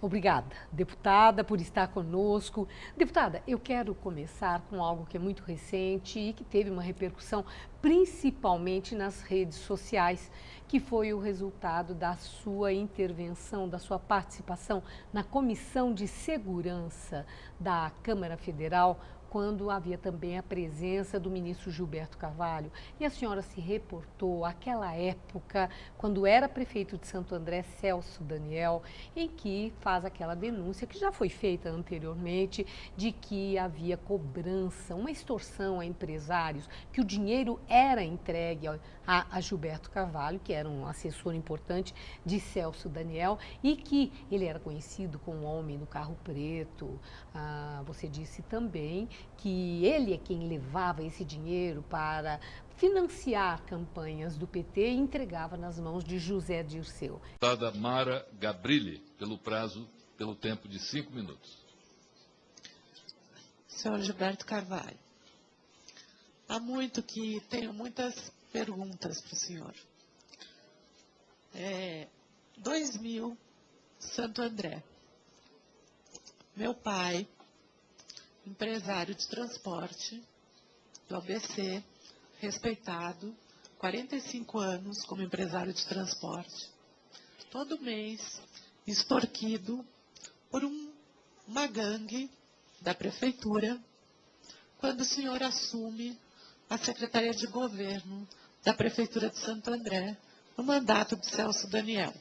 Obrigada, deputada, por estar conosco. Deputada, eu quero começar com algo que é muito recente e que teve uma repercussão principalmente nas redes sociais, que foi o resultado da sua intervenção, da sua participação na Comissão de Segurança da Câmara Federal, quando havia também a presença do ministro Gilberto Carvalho. E a senhora se reportou àquela época, quando era prefeito de Santo André, Celso Daniel, em que faz aquela denúncia, que já foi feita anteriormente, de que havia cobrança, uma extorsão a empresários, que o dinheiro era entregue a Gilberto Carvalho, que era um assessor importante de Celso Daniel, e que ele era conhecido como o homem do carro preto. Você disse também que ele é quem levava esse dinheiro para financiar campanhas do PT e entregava nas mãos de José Dirceu. Deputada Mara Gabrilli, pelo tempo de 5 minutos. Senhor Gilberto Carvalho, há muito que tenho muitas perguntas para o senhor. 2000, Santo André. Meu pai, empresário de transporte do ABC, respeitado, 45 anos como empresário de transporte, todo mês extorquido por uma gangue da prefeitura, quando o senhor assume a Secretaria de Governo da Prefeitura de Santo André, no mandato de Celso Daniel.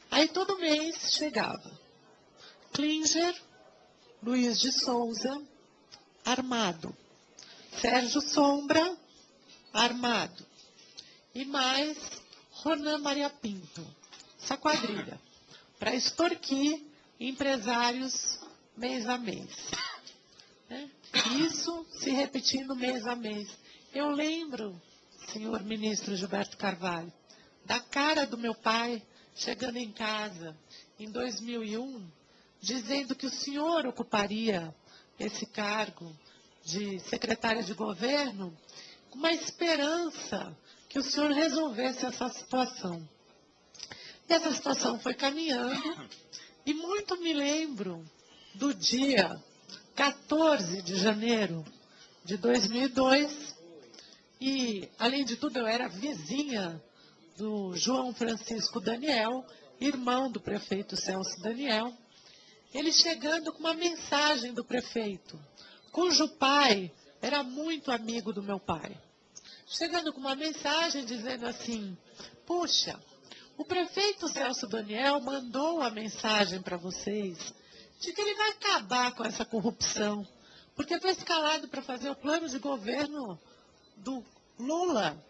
Aí todo mês chegava Klinger, Luiz de Souza, armado. Sérgio Sombra, armado. E mais Ronan Maria Pinto, essa quadrilha, para extorquir empresários mês a mês. Isso se repetindo mês a mês. Eu lembro, senhor ministro Gilberto Carvalho, da cara do meu pai chegando em casa em 2001, dizendo que o senhor ocuparia esse cargo de secretário de governo com uma esperança que o senhor resolvesse essa situação. E essa situação foi caminhando, e muito me lembro do dia 14 de janeiro de 2002, e, além de tudo, eu era vizinha do João Francisco Daniel, irmão do prefeito Celso Daniel, ele chegando com uma mensagem do prefeito, cujo pai era muito amigo do meu pai. Chegando com uma mensagem dizendo assim: puxa, o prefeito Celso Daniel mandou a mensagem para vocês de que ele vai acabar com essa corrupção, porque foi escalado para fazer o plano de governo do Lula.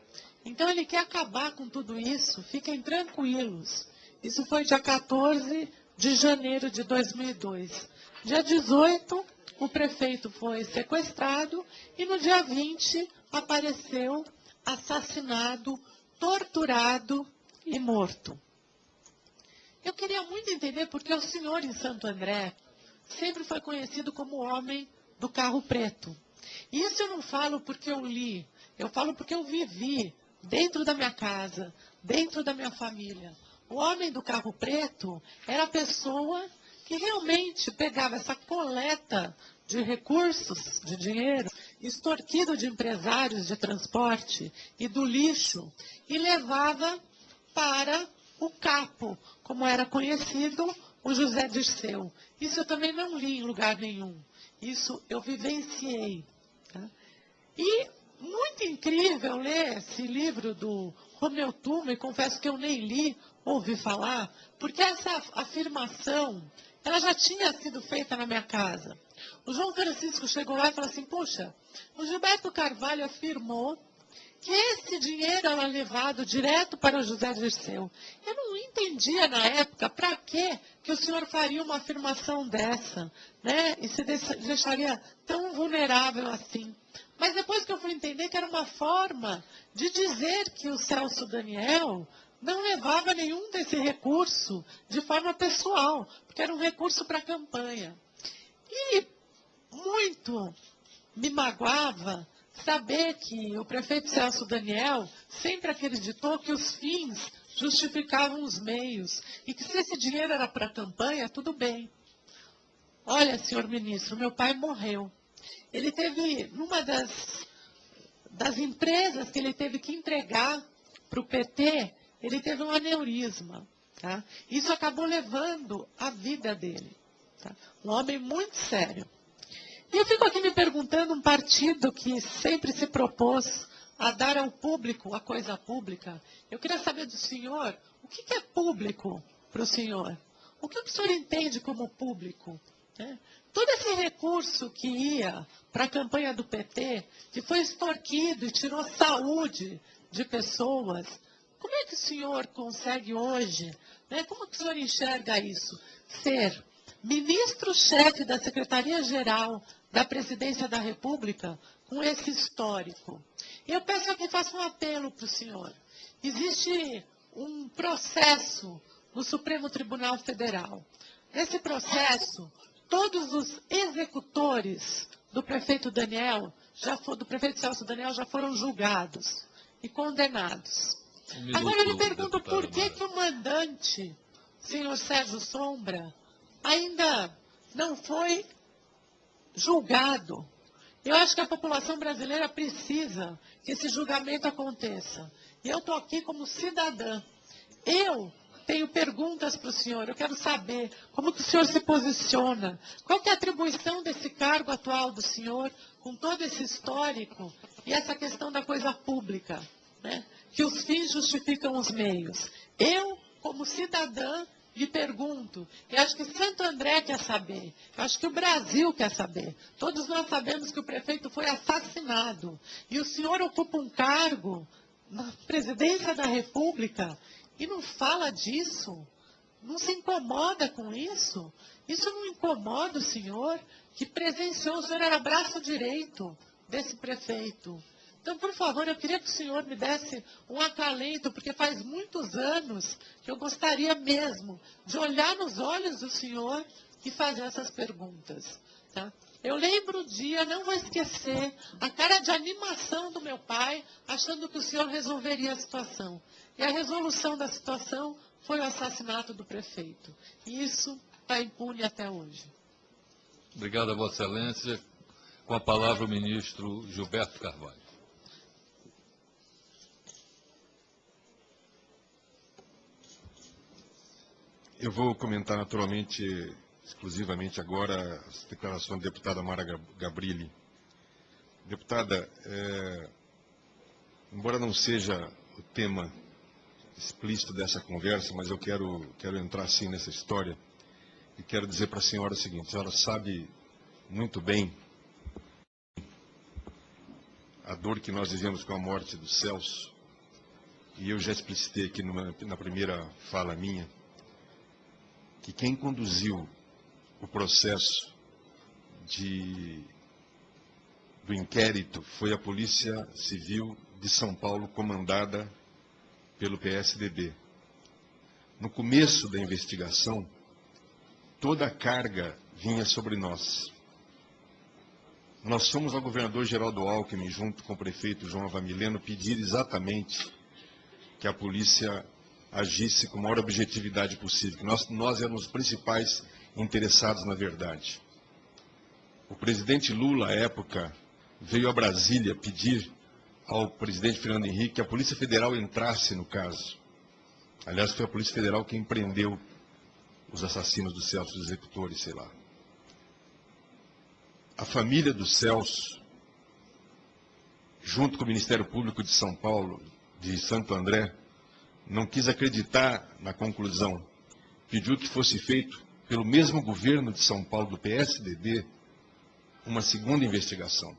Então ele quer acabar com tudo isso, fiquem tranquilos. Isso foi dia 14 de janeiro de 2002. Dia 18, o prefeito foi sequestrado e no dia 20 apareceu assassinado, torturado e morto. Eu queria muito entender porque o senhor em Santo André sempre foi conhecido como o homem do carro preto. E isso eu não falo porque eu li, eu falo porque eu vivi dentro da minha casa, dentro da minha família. O homem do carro preto era a pessoa que realmente pegava essa coleta de recursos, de dinheiro, extorquido de empresários de transporte e do lixo, e levava para o capo, como era conhecido, o José Dirceu. Isso eu também não li em lugar nenhum. Isso eu vivenciei. Tá? E muito incrível ler esse livro do Romeu Tuma, e confesso que eu nem li, ouvi falar, porque essa afirmação, ela já tinha sido feita na minha casa. O João Francisco chegou lá e falou assim: puxa, o Gilberto Carvalho afirmou que esse dinheiro era levado direto para o José Dirceu. Eu não entendia na época para que o senhor faria uma afirmação dessa, né? E se deixaria tão vulnerável assim. Mas depois que eu fui entender que era uma forma de dizer que o Celso Daniel não levava nenhum desse recurso de forma pessoal, porque era um recurso para a campanha. E muito me magoava saber que o prefeito Celso Daniel sempre acreditou que os fins justificavam os meios, e que se esse dinheiro era para a campanha, tudo bem. Olha, senhor ministro, meu pai morreu. Ele teve, numa das empresas que ele teve que entregar para o PT, ele teve um aneurisma. Tá? Isso acabou levando a vida dele. Tá? Um homem muito sério. E eu fico aqui me perguntando, um partido que sempre se propôs a dar ao público a coisa pública, eu queria saber do senhor, o que é público para o senhor? O que o senhor entende como público? Né? Todo esse recurso que ia para a campanha do PT, que foi extorquido e tirou saúde de pessoas, como é que o senhor consegue hoje, né, como que o senhor enxerga isso? Ser ministro-chefe da Secretaria-Geral da Presidência da República com esse histórico. Eu peço que faça um apelo para o senhor. Existe um processo no Supremo Tribunal Federal. Nesse processo, todos os executores do prefeito do prefeito Celso Daniel já foram julgados e condenados. Agora eu lhe pergunto por que o mandante, senhor Sérgio Sombra, ainda não foi julgado. Eu acho que a população brasileira precisa que esse julgamento aconteça. E eu estou aqui como cidadã. Eu tenho perguntas para o senhor. Eu quero saber como que o senhor se posiciona. Qual que é a atribuição desse cargo atual do senhor com todo esse histórico e essa questão da coisa pública, né? Que os fins justificam os meios. Eu, como cidadã, lhe pergunto, eu acho que Santo André quer saber, eu acho que o Brasil quer saber. Todos nós sabemos que o prefeito foi assassinado. E o senhor ocupa um cargo na presidência da República e não fala disso? Não se incomoda com isso? Isso não incomoda o senhor, que presenciou, o senhor era braço direito desse prefeito. Então, por favor, eu queria que o senhor me desse um acalento, porque faz muitos anos que eu gostaria mesmo de olhar nos olhos do senhor e fazer essas perguntas. Tá? Eu lembro o dia, não vou esquecer, a cara de animação do meu pai, achando que o senhor resolveria a situação. E a resolução da situação foi o assassinato do prefeito. E isso está impune até hoje. Obrigado a Vossa Excelência. Com a palavra o ministro Gilberto Carvalho. Eu vou comentar naturalmente, exclusivamente agora, as declarações da deputada Mara Gabrilli. Deputada, embora não seja o tema explícito dessa conversa, mas eu quero entrar sim nessa história e quero dizer para a senhora o seguinte: a senhora sabe muito bem a dor que nós vivemos com a morte do Celso, e eu já explicitei aqui na primeira fala minha, que quem conduziu o processo do inquérito foi a Polícia Civil de São Paulo, comandada pelo PSDB. No começo da investigação, toda a carga vinha sobre nós. Nós fomos ao governador Geraldo Alckmin, junto com o prefeito João Avamileno, pedir exatamente que a polícia agisse com a maior objetividade possível, que nós éramos os principais interessados na verdade. O presidente Lula, à época, veio a Brasília pedir ao presidente Fernando Henrique que a Polícia Federal entrasse no caso. Aliás, foi a Polícia Federal quem prendeu os assassinos do Celso, os executores, sei lá. A família do Celso, junto com o Ministério Público de São Paulo, de Santo André, não quis acreditar na conclusão. Pediu que fosse feito pelo mesmo governo de São Paulo, do PSDB, uma segunda investigação.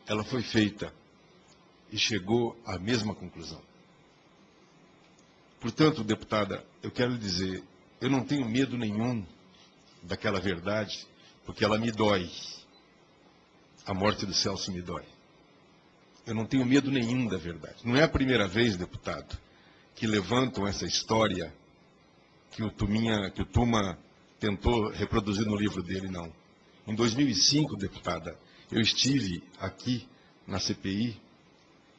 Ela foi feita e chegou à mesma conclusão. Portanto, deputada, eu quero lhe dizer, eu não tenho medo nenhum daquela verdade, porque ela me dói. A morte do Celso me dói. Eu não tenho medo nenhum da verdade. Não é a primeira vez, deputado, que levantam essa história que o Tuma tentou reproduzir no livro dele, não. Em 2005, deputada, eu estive aqui na CPI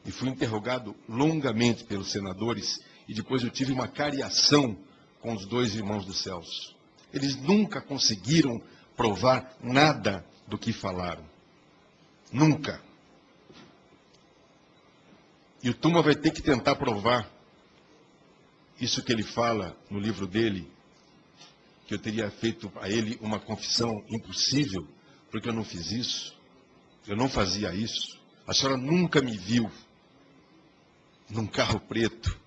e fui interrogado longamente pelos senadores e depois eu tive uma cariação com os dois irmãos do Celso. Eles nunca conseguiram provar nada do que falaram. Nunca. E o Tuma vai ter que tentar provar isso que ele fala no livro dele, que eu teria feito a ele uma confissão impossível, porque eu não fiz isso. Eu não fazia isso. A senhora nunca me viu num carro preto.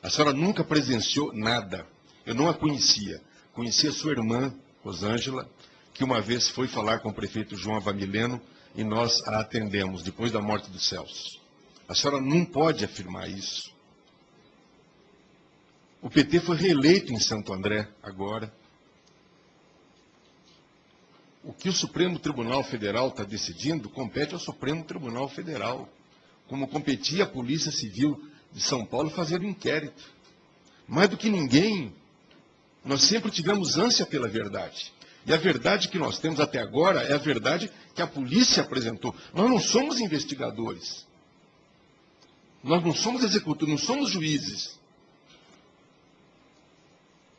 A senhora nunca presenciou nada. Eu não a conhecia. Conhecia sua irmã, Rosângela, que uma vez foi falar com o prefeito João Avamileno e nós a atendemos depois da morte do Celso. A senhora não pode afirmar isso. O PT foi reeleito em Santo André agora. O que o Supremo Tribunal Federal está decidindo compete ao Supremo Tribunal Federal, como competia a Polícia Civil de São Paulo fazer um inquérito. Mais do que ninguém, nós sempre tivemos ânsia pela verdade. E a verdade que nós temos até agora é a verdade que a polícia apresentou. Nós não somos investigadores. Nós não somos executores, não somos juízes.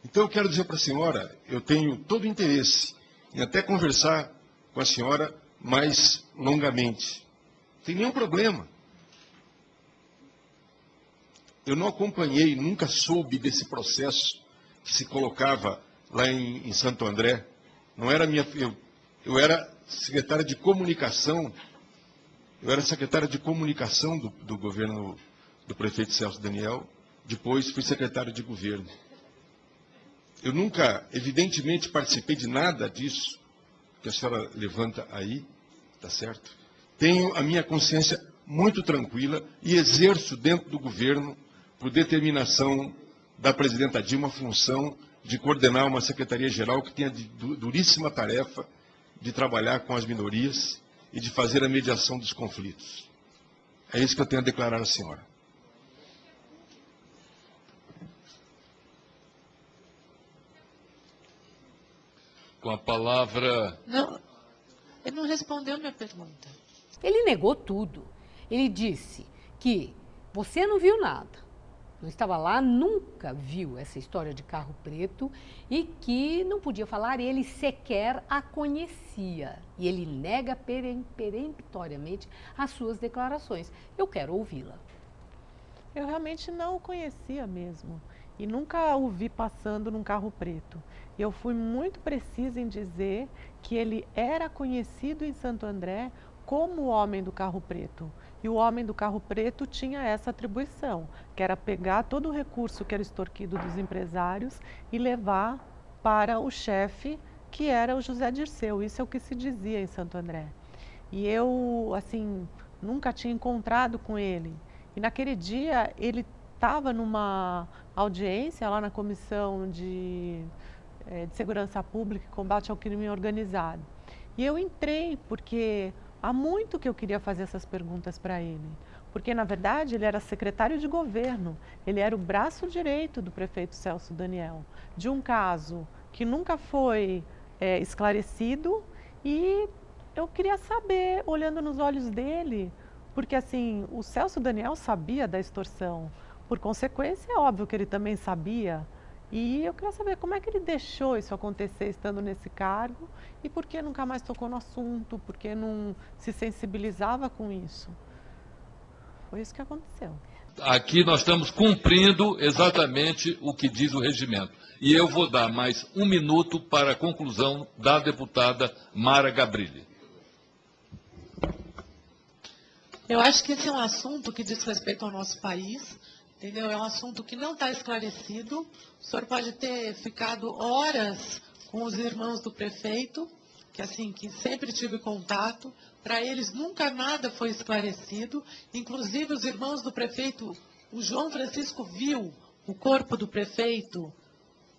Então eu quero dizer para a senhora, eu tenho todo o interesse em até conversar com a senhora mais longamente. Não tem nenhum problema. Eu não acompanhei, nunca soube desse processo que se colocava lá em Santo André. Não era minha. Eu era secretário de comunicação. Eu era secretário de comunicação do governo do prefeito Celso Daniel. Depois fui secretário de governo. Eu nunca, evidentemente, participei de nada disso que a senhora levanta aí, tá certo? Tenho a minha consciência muito tranquila e exerço dentro do governo, por determinação da presidenta Dilma, a função de coordenar uma secretaria-geral que tem a duríssima tarefa de trabalhar com as minorias e de fazer a mediação dos conflitos. É isso que eu tenho a declarar à senhora. Com a palavra... Não, ele não respondeu minha pergunta. Ele negou tudo. Ele disse que você não viu nada. Não estava lá, nunca viu essa história de carro preto e que não podia falar, ele sequer a conhecia. E ele nega peremptoriamente as suas declarações. Eu quero ouvi-la. Eu realmente não o conhecia mesmo e nunca o vi passando num carro preto. Eu fui muito precisa em dizer que ele era conhecido em Santo André como o homem do carro preto. E o homem do carro preto tinha essa atribuição, que era pegar todo o recurso que era extorquido dos empresários e levar para o chefe, que era o José Dirceu. Isso é o que se dizia em Santo André. E eu, assim, nunca tinha encontrado com ele. E naquele dia ele estava numa audiência lá na Comissão de Segurança Pública e Combate ao Crime Organizado. E eu entrei porque há muito que eu queria fazer essas perguntas para ele. Porque, na verdade, ele era secretário de governo, ele era o braço direito do prefeito Celso Daniel, de um caso que nunca foi esclarecido, e eu queria saber, olhando nos olhos dele, porque assim, o Celso Daniel sabia da extorsão, por consequência é óbvio que ele também sabia, e eu queria saber como é que ele deixou isso acontecer estando nesse cargo e por que nunca mais tocou no assunto, por que não se sensibilizava com isso. Foi isso que aconteceu. Aqui nós estamos cumprindo exatamente o que diz o regimento. E eu vou dar mais 1 minuto para a conclusão da deputada Mara Gabrilli. Eu acho que esse é um assunto que diz respeito ao nosso país, entendeu? É um assunto que não está esclarecido. O senhor pode ter ficado horas com os irmãos do prefeito, que sempre tive contato. Para eles nunca nada foi esclarecido. Inclusive os irmãos do prefeito, o João Francisco viu o corpo do prefeito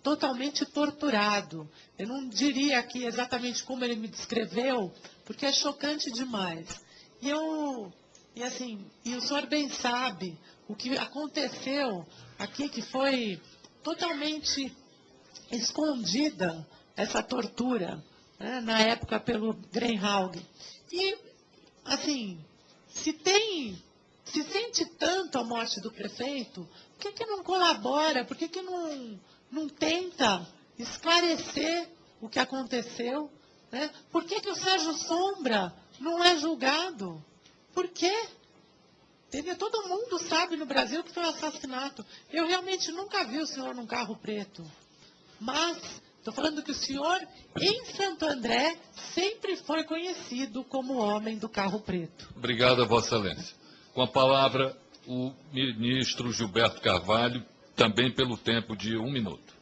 totalmente torturado. Eu não diria aqui exatamente como ele me descreveu, porque é chocante demais. E o senhor bem sabe o que aconteceu aqui, que foi totalmente escondida essa tortura, né, na época pelo Greenhalgh. E, assim, se sente tanto a morte do prefeito, Por que não colabora? Por que não tenta esclarecer o que aconteceu? Né? Por que o Sérgio Sombra não é julgado? Por quê? Entendeu? Todo mundo sabe no Brasil que foi um assassinato. Eu realmente nunca vi o senhor num carro preto. Mas estou falando que o senhor, em Santo André, sempre foi conhecido como o homem do carro preto. Obrigado a Vossa Excelência. Com a palavra, o ministro Gilberto Carvalho, também pelo tempo de 1 minuto.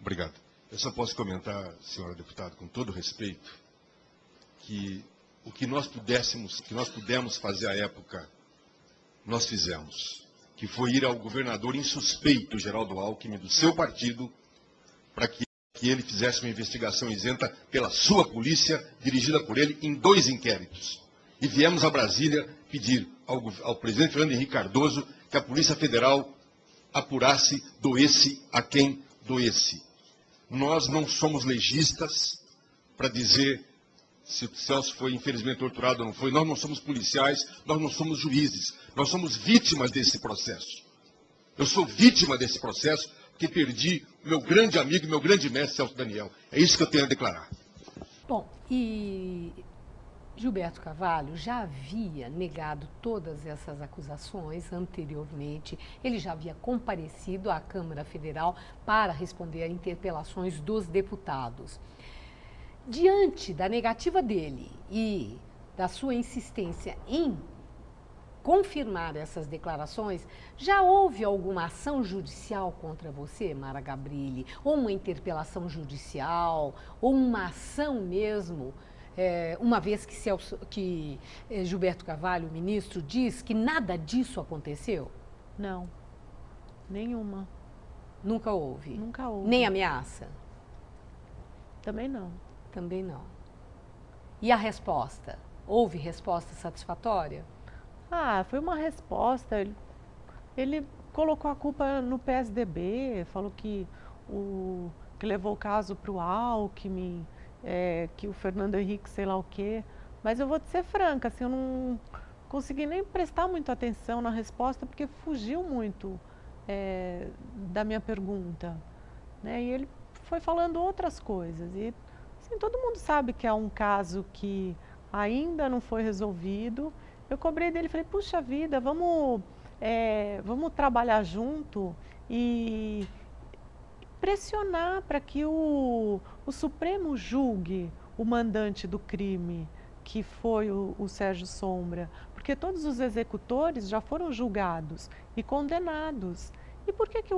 Obrigado. Eu só posso comentar, senhora deputada, com todo respeito, que o que nós pudemos fazer à época, nós fizemos, que foi ir ao governador insuspeito, Geraldo Alckmin, do seu partido, para que ele fizesse uma investigação isenta pela sua polícia, dirigida por ele, em 2 inquéritos. E viemos a Brasília pedir ao presidente Fernando Henrique Cardoso que a Polícia Federal apurasse, doesse a quem doesse. Nós não somos legistas para dizer se o Celso foi infelizmente torturado ou não foi. Nós não somos policiais, nós não somos juízes. Nós somos vítimas desse processo. Eu sou vítima desse processo porque perdi meu grande amigo, meu grande mestre, Celso Daniel. É isso que eu tenho a declarar. Bom, e Gilberto Carvalho já havia negado todas essas acusações anteriormente. Ele já havia comparecido à Câmara Federal para responder a interpelações dos deputados. Diante da negativa dele e da sua insistência em confirmar essas declarações, já houve alguma ação judicial contra você, Mara Gabrilli? Ou uma interpelação judicial, ou uma ação mesmo? Uma vez que Gilberto Carvalho, o ministro, diz que nada disso aconteceu? Não, nenhuma. Nunca houve? Nunca houve. Nem ameaça? Também não. Também não. E a resposta? Houve resposta satisfatória? Foi uma resposta. Ele colocou a culpa no PSDB, falou que levou o caso para o Alckmin, que o Fernando Henrique sei lá o quê. Mas eu vou te ser franca, assim, eu não consegui nem prestar muita atenção na resposta, porque fugiu muito da minha pergunta. Né? E ele foi falando outras coisas. E assim, todo mundo sabe que é um caso que ainda não foi resolvido. Eu cobrei dele, falei, puxa vida, vamos trabalhar junto e pressionar para que o Supremo julgue o mandante do crime, que foi o Sérgio Sombra, porque todos os executores já foram julgados e condenados. E por que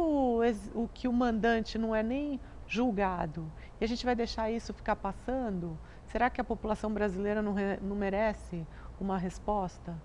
o mandante não é nem julgado? E a gente vai deixar isso ficar passando? Será que a população brasileira não merece uma resposta?